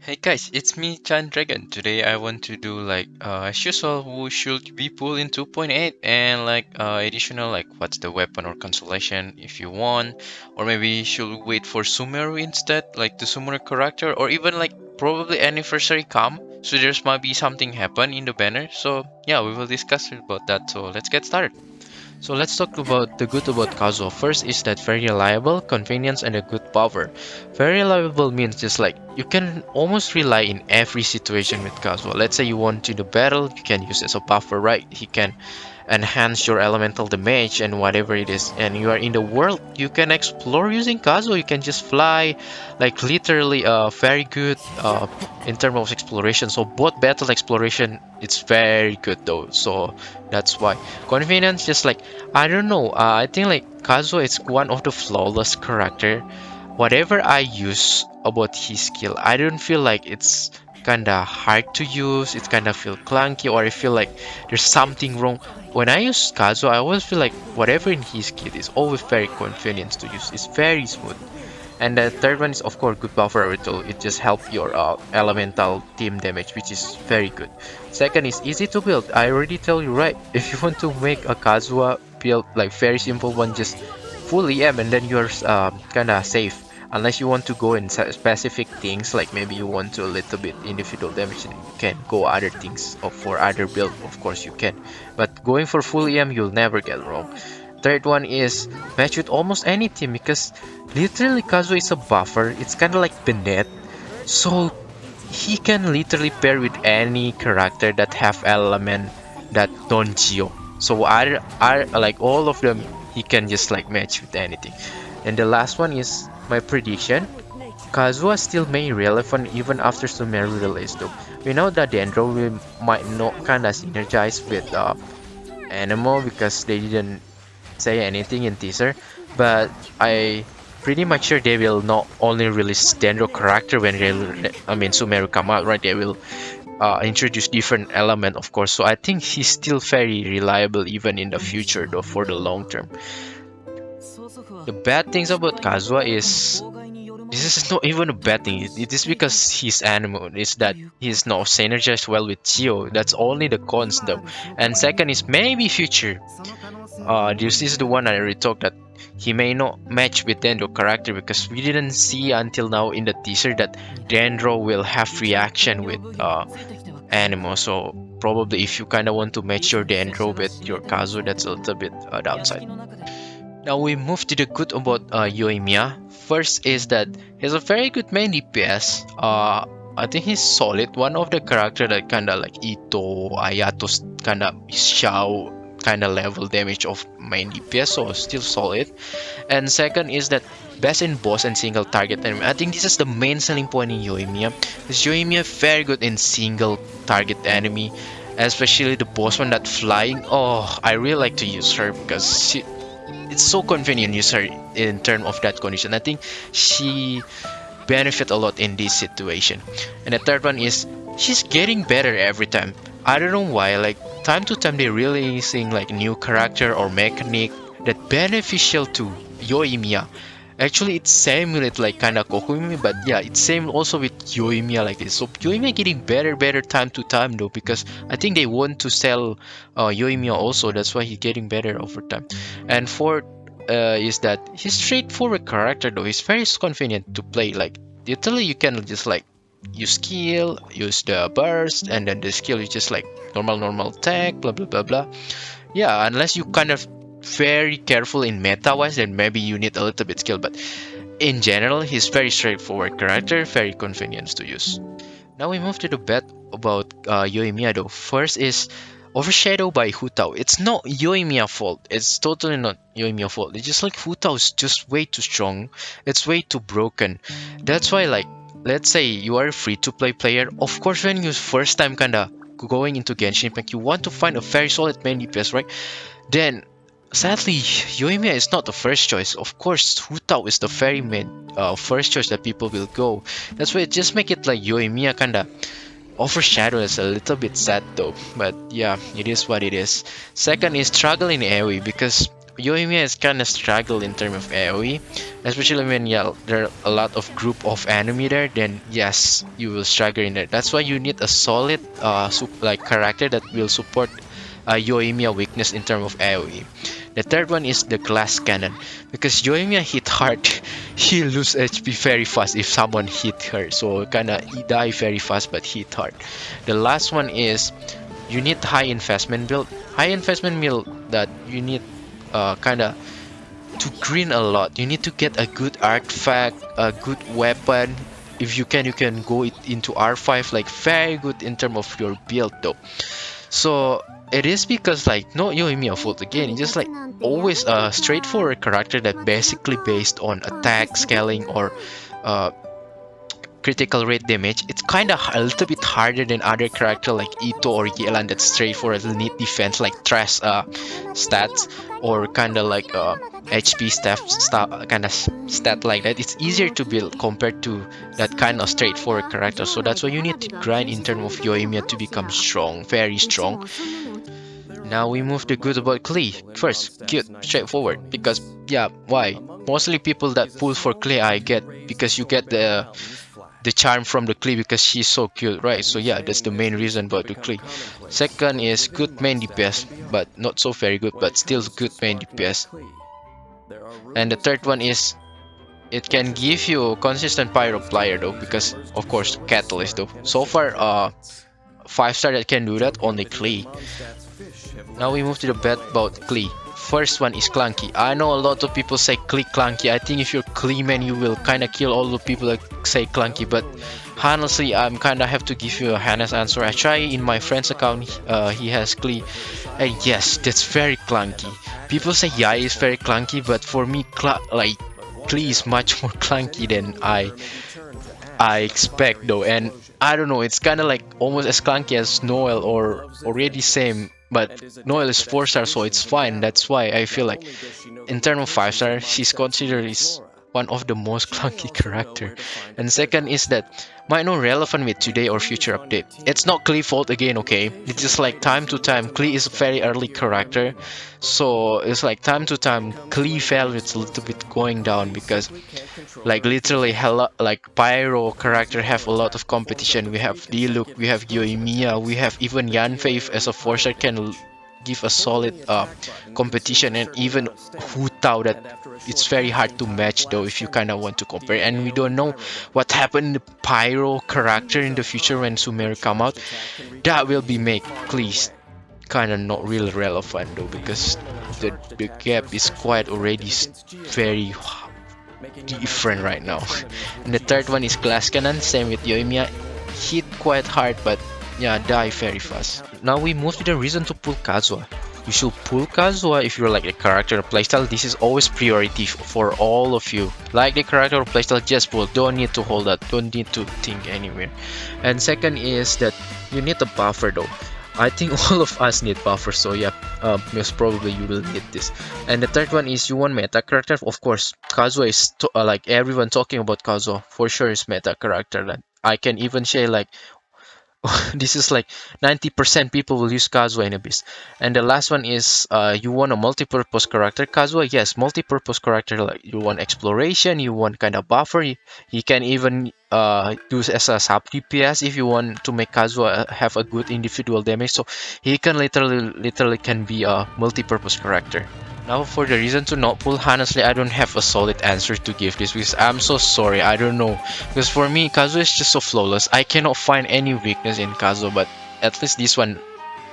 Hey guys, it's me Chan Dragon. Today I want to do as usual, who should be pulled in 2.8 and additional what's the weapon or constellation if you want, or maybe should we wait for Sumeru instead, like the Sumeru character, or even probably anniversary come. So there's might be something happen in the banner. So yeah, we will discuss about that. So let's get started. So let's talk about the good about Kazuha. First is that very reliable, convenience, and a good power. Very reliable means just like you can almost rely in every situation with Kazuha. Let's say you want to do battle, you can use as a buffer, right? He can enhance your elemental damage and whatever it is. And you are in the world, you can explore using Kazuha. You can just fly, like literally, very good in terms of exploration. So both battle exploration, it's very good though. So that's why convenience, just like I don't know. I think like Kazuha is one of the flawless character. Whatever I use about his skill, I don't feel like it's kinda hard to use. It's kinda feel clunky, or I feel like there's something wrong. When I use Kazuha, I always feel like whatever in his skill is always very convenient to use. It's very smooth. And the third one is of course good buffer ritual. It just help your elemental team damage, which is very good. Second is easy to build. I already tell you right. If you want to make a Kazuha build, like very simple one, just full EM and then you're kinda safe. Unless you want to go in specific things, like maybe you want to a little bit individual damage, then you can go other things or for other build. Of course you can, but going for full EM you'll never get wrong. Third one is match with almost any team because literally Kazuha is a buffer. It's kind of like Bennett, so he can literally pair with any character that have element that don't geo. So are like all of them, he can just like match with anything. And the last one is my prediction. Kazuha still may relevant even after Sumeru release though. We know that Dendro will, might not kinda synergize with Animo because they didn't say anything in teaser, but I pretty much sure they will not only release Dendro character when Sumeru come out, right? They will introduce different element, of course. So I think he's still very reliable even in the future, though, for the long term. The bad things about Kazuha is this is not even a bad thing. It is because he's animal. Is that he's not synergized well with Chio. That's only the cons though. And second is maybe future. This is the one I already talked that he may not match with Dendro character because we didn't see until now in the teaser that Dendro will have reaction with Animo. So probably if you kind of want to match your Dendro with your Kazu, that's a little bit downside. Now we move to the good about Yoimiya. First is that he's a very good main DPS. I think he's solid. One of the character that kinda like Ito, Ayato's kinda Xiao kinda level damage of main DPS, so still solid. And second is that best in boss and single target enemy. I think this is the main selling point in Yoimiya. Because Yoimiya very good in single target enemy, especially the boss one that flying. Oh, I really like to use her because it's so convenient use her in terms of that condition. I think she benefit a lot in this situation. And the third one is she's getting better every time. I don't know why. Like time to time they releasing like new character or mechanic that beneficial to Yoimiya. Actually, it's same with like kind of Kokomi, but yeah, it's same also with Yoimiya like this. So Yoimiya getting better time to time though, because I think they want to sell Yoimiya also. That's why he's getting better over time. And fourth is that he's straightforward character though. He's very convenient to play. Like literally, you can just like use skill, use the burst, and then the skill is just like normal attack, blah blah blah blah. Yeah, unless you kind of very careful in meta wise, then maybe you need a little bit skill. But in general, he's very straightforward character, very convenient to use. Now we move to the bad about Yoimiya though. First is overshadowed by Hutao. It's not Yoimiya fault. It's totally not Yoimiya fault. It's just like Hutao is just way too strong. It's way too broken. That's why like let's say you are a free to play player. Of course, when you first time kinda going into Genshin Impact, you want to find a very solid main DPS, right? Then sadly, Yoimiya is not the first choice. Of course, Hutao is the very main first choice that people will go. That's why it just make it like Yoimiya kinda overshadowed is a little bit sad though. But yeah, it is what it is. Second is struggle in AoE because Yoimiya is kind of struggle in terms of AoE, especially when there are a lot of group of enemy there. Then yes, you will struggle in there. That's why you need a solid like character that will support Yoimiya weakness in terms of AoE. The third one is the glass cannon, because Yoimiya hit hard, he lose HP very fast if someone hit her. So kinda he die very fast but hit hard. The last one is you need high investment build. High investment build that you need kinda to green a lot. You need to get a good artifact, a good weapon. If you can go into R5, like very good in terms of your build though. So it is because like no Yoimiya fault again. It's just like always a straightforward character that basically based on attack, scaling, or uh, critical rate damage. It's kind of a little bit harder than other character like Ito or Yelan that's straightforward need defense like trash stats or kind of like HP stuff kind of stat like that. It's easier to build compared to that kind of straightforward character. So that's why you need to grind in terms of Yoimiya to become strong, very strong. Now we move to good about Klee. First, cute, straightforward. Because yeah, why? Mostly people that pull for Klee I get because you get the charm from the Klee because she's so cute, right? So yeah, that's the main reason about the Klee. Second is good main DPS, but not so very good, but still good main DPS. And the third one is it can give you consistent pyro player though, because of course catalyst though. So far 5-star that can do that only Klee. Now we move to the bad about Klee. First one is clunky. I know a lot of people say Klee clunky. I think if you're Klee man, you will kind of kill all the people that say clunky. But honestly, I'm kind of have to give you a honest answer. I try in my friend's account. He has Klee, and yes, that's very clunky. People say yeah, it's very clunky, but for me, like Klee is much more clunky than I expect though. And I don't know, it's kind of like almost as clunky as Noel or already same. But Noel is 4-star, so it's fine. That's why I feel like in terms of 5-star, she's considered is one of the most clunky character. And second is that might not relevant with today or future update. It's not Klee fault again, okay? It's just like time to time. Klee is a very early character, so it's like time to time Klee value it's a little bit going down because like literally hella like pyro character have a lot of competition. We have Diluc, we have Yoimiya, we have even Yanfei as a 4-star can give a solid competition, and even Hu Tao that it's very hard to match though if you kind of want to compare. And we don't know what happened in the pyro character in the future when Sumeru come out. That will be make Klee kind of not really relevant though, because the gap is quite already very different right now. And the third one is glass cannon, same with Yoimiya, hit quite hard but yeah, die very fast. Now we move to the reason to pull Kazuha. You should pull Kazuha if you're like a character or playstyle. This is always priority for all of you. Like the character or playstyle, just pull. Don't need to hold that. Don't need to think anywhere. And second is that you need a buffer though. I think all of us need buffer, so yeah, most probably you will need this. And the third one is you want meta character. Of course, Kazuha is like everyone talking about Kazuha. For sure is meta character. That I can even say like this is like 90% people will use Kazuha in Abyss. And the last one is you want a multi-purpose character. Kazuha, yes, multi-purpose character. Like you want exploration, you want kind of buffer. You can even use as a sub DPS if you want to make Kazuha have a good individual damage. So he can literally can be a multi-purpose character. Now for the reason to not pull, honestly I don't have a solid answer to give this because I'm so sorry, I don't know. Because for me Kazuha is just so flawless, I cannot find any weakness in Kazuha, but at least this one,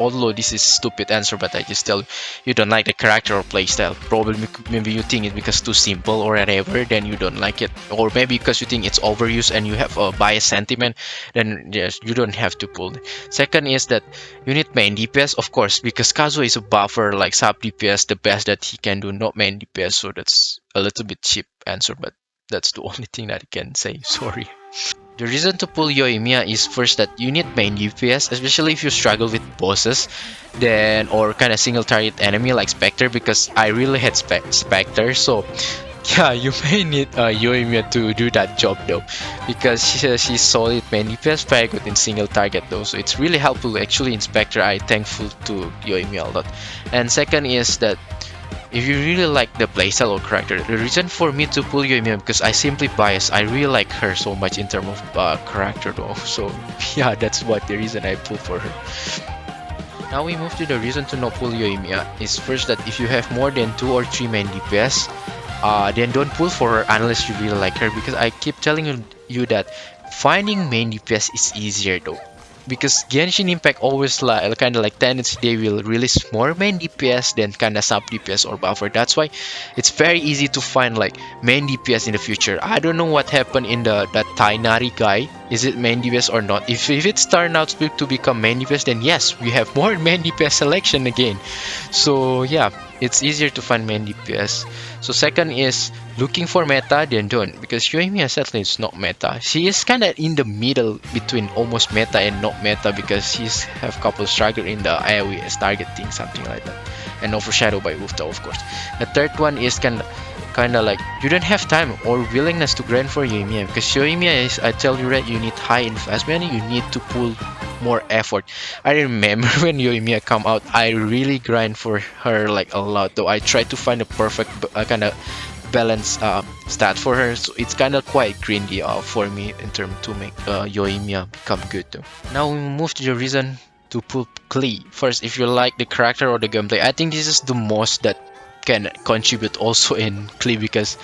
although this is stupid answer, but I just tell you don't like the character or playstyle. Probably maybe you think it's because too simple or whatever, then you don't like it. Or maybe because you think it's overused and you have a biased sentiment, then yes, you don't have to pull. Second is that you need main DPS, of course, because Kazuha is a buffer like sub DPS, the best that he can do, not main DPS, so that's a little bit cheap answer, but that's the only thing that I can say, sorry. The reason to pull Yoimiya is first that you need main DPS, especially if you struggle with bosses, then or kind of single target enemy like Spectre, because I really hate Spectre. So yeah, you may need Yoimiya to do that job though, because she's solid main DPS, very good in single target though. So it's really helpful actually in Spectre. I thankful to Yoimiya a lot. And second is that if you really like the playstyle or character, the reason for me to pull Yoimiya because I simply biased. I really like her so much in terms of character though. So yeah, that's what the reason I pulled for her. Now we move to the reason to not pull Yoimiya is first that if you have more than 2 or 3 main DPS, then don't pull for her unless you really like her, because I keep telling you that finding main DPS is easier though. Because Genshin Impact always like kind of like tendency they will release more main DPS than kind of sub DPS or buffer. That's why it's very easy to find like main DPS in the future. I don't know what happened in that Tainari guy. Is it main DPS or not? If it's turned out to become main DPS, then yes, we have more main DPS selection again. So yeah, it's easier to find main DPS. So second is looking for meta, then don't, because Yoimiya sadly is not meta. She is kind of in the middle between almost meta and not meta, because she's have couple struggle in the AoE targeting, something like that, and overshadowed by Ufta, of course. The third one is kind of like you don't have time or willingness to grind for Yoimiya, because Yoimiya is, I tell you right, you need high investment, you need to pull more effort. I remember when Yoimiya come out, I really grind for her like a lot, though I try to find a perfect kind of balance stat for her, so it's kind of quite grindy for me in terms to make Yoimiya become good though. Now we move to the reason to pull Klee. First, if you like the character or the gameplay, I think this is the most that can contribute also in Klee, because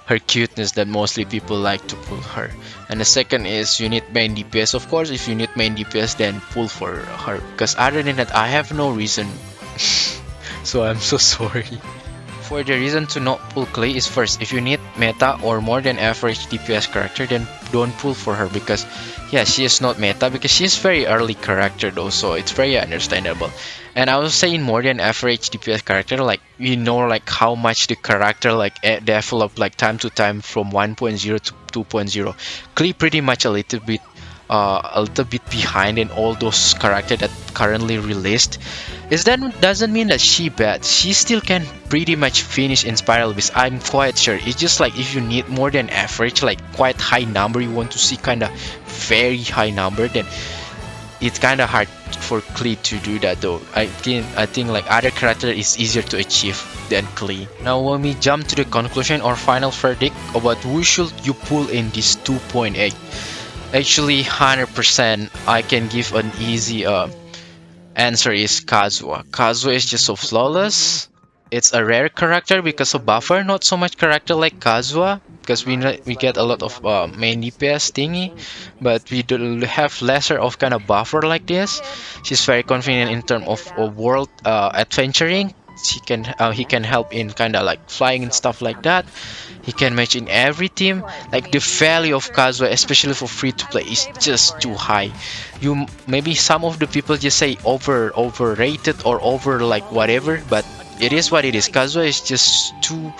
her cuteness that mostly people like to pull her. And the second is you need main DPS. Of course, if you need main DPS, then pull for her, because other than that I have no reason. So I'm so sorry. For the reason to not pull Klee is first, if you need meta or more than average DPS character, then don't pull for her, because yeah, she is not meta, because she is very early character though, so it's very understandable. And I was saying more than average DPS character, like you know like how much the character like develop like time to time from 1.0 to 2.0. Klee pretty much a little bit behind in all those characters that currently released. Is that doesn't mean that she bad. She still can pretty much finish in Spiral Beast. I'm quite sure. It's just like if you need more than average, like quite high number, you want to see kind of very high number, then it's kind of hard for Klee to do that though. I think like other character is easier to achieve than Klee. Now when we jump to the conclusion or final verdict about who should you pull in this 2.8. Actually 100% I can give an easy answer is Kazuha. Kazuha is just so flawless. It's a rare character because of buffer, not so much character like Kazuha, because we get a lot of main DPS thingy, but we do have lesser of kind of buffer like this. She's very confident in terms of world adventuring. He can help in kind of like flying and stuff like that. He can match in every team. Like the value of Kazuha, especially for free to play, is just too high. You maybe some of the people just say overrated or over like whatever, but it is what it is. Kazuha is just too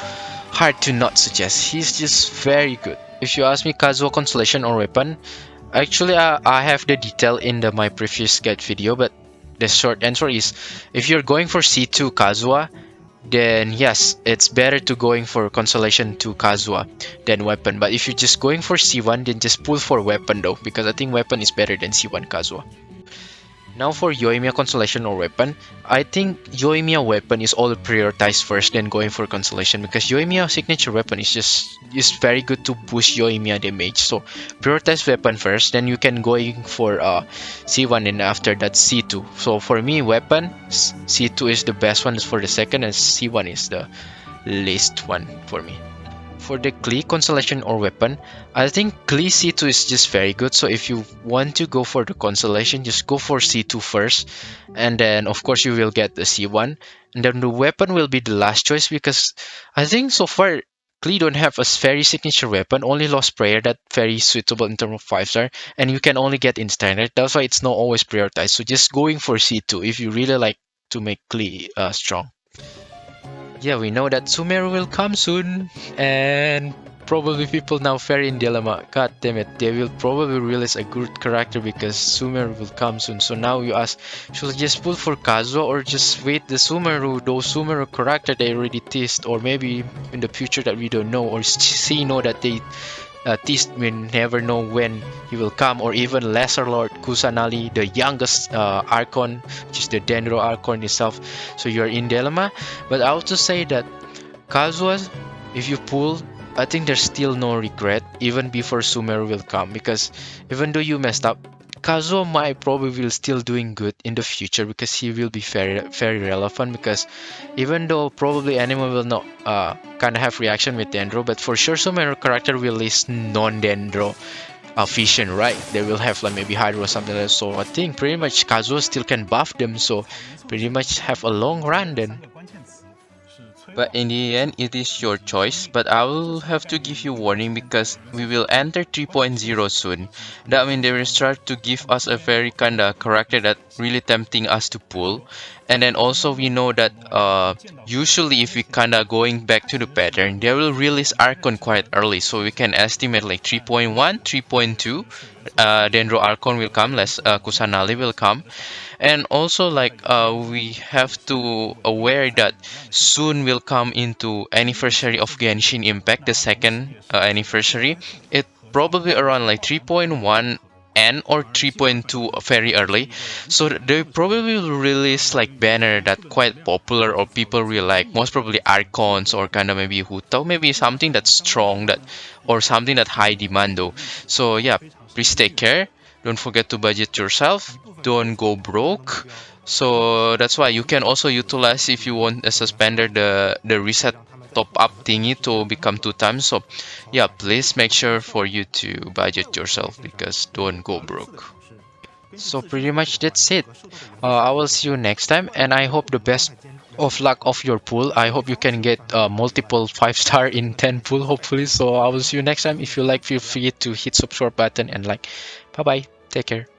hard to not suggest. He's just very good. If you ask me Kazuha Constellation or weapon, actually I have the detail in my previous guide video, but the short answer is if you're going for C2 Kazuha, then yes, it's better to going for Constellation to Kazuha than weapon. But if you're just going for C1, then just pull for weapon though, because I think weapon is better than C1 Kazuha. Now for Yoimiya Constellation or weapon, I think Yoimiya weapon is all prioritized first, then going for Constellation, because Yoimiya signature weapon is very good to boost Yoimiya damage. So prioritize weapon first, then you can going for C1 and after that C2. So for me, weapon C2 is the best one for the second, and C1 is the least one for me. For the Klee Constellation or weapon, I think Klee C2 is just very good. So if you want to go for the Constellation, just go for C2 first, and then of course you will get the C1, and then the weapon will be the last choice, because I think so far Klee don't have a very signature weapon, only Lost Prayer that very suitable in terms of 5-star, and you can only get in standard. That's why it's not always prioritized. So just going for C2 if you really like to make Klee strong. Yeah, we know that Sumeru will come soon, and probably people now very in dilemma. God damn it, they will probably release a good character because Sumeru will come soon. So now you ask, should I just pull for Kazuha or just wait the Sumeru, those Sumeru character they already teased, or maybe in the future that we don't know, or see know that they Tist, we never know when he will come, or even Lesser Lord Kusanali, the youngest Archon, which is the Dendro Archon itself. So you're in dilemma. But I also say that Kazuha, if you pull, I think there's still no regret even before Sumeru will come, because even though you messed up, Kazuha might probably will still doing good in the future because he will be very relevant, because even though probably anime will not kind of have reaction with Dendro, but for sure Sumeru character will list non-Dendro vision, right? They will have like maybe Hydro or something like that. So I think pretty much Kazuha still can buff them, so pretty much have a long run then. But in the end, it is your choice. But I will have to give you warning because we will enter 3.0 soon. That means they will start to give us a very kind of character that really tempting us to pull. And then also we know that usually if we kind of going back to the pattern, they will release Archon quite early. So we can estimate like 3.1, 3.2. Dendro Archon will come, less Kusanali will come, and also like we have to aware that soon will come into anniversary of Genshin Impact, the second anniversary. It probably around like 3.1 and or 3.2 very early, so they probably will release like banner that quite popular or people really like, most probably Archons or kind of maybe Huto, maybe something that's strong, that or something that high demand though. So yeah, please take care, don't forget to budget yourself, don't go broke. So that's why you can also utilize, if you want a suspender, the reset top up thingy to become 2 times. So yeah, please make sure for you to budget yourself because don't go broke. So pretty much that's it. I will see you next time, and I hope the best of luck of your pool. I hope you can get multiple 5-star in 10 pool hopefully. So I will see you next time. If you like, feel free to hit subscribe button and like. Bye bye, take care.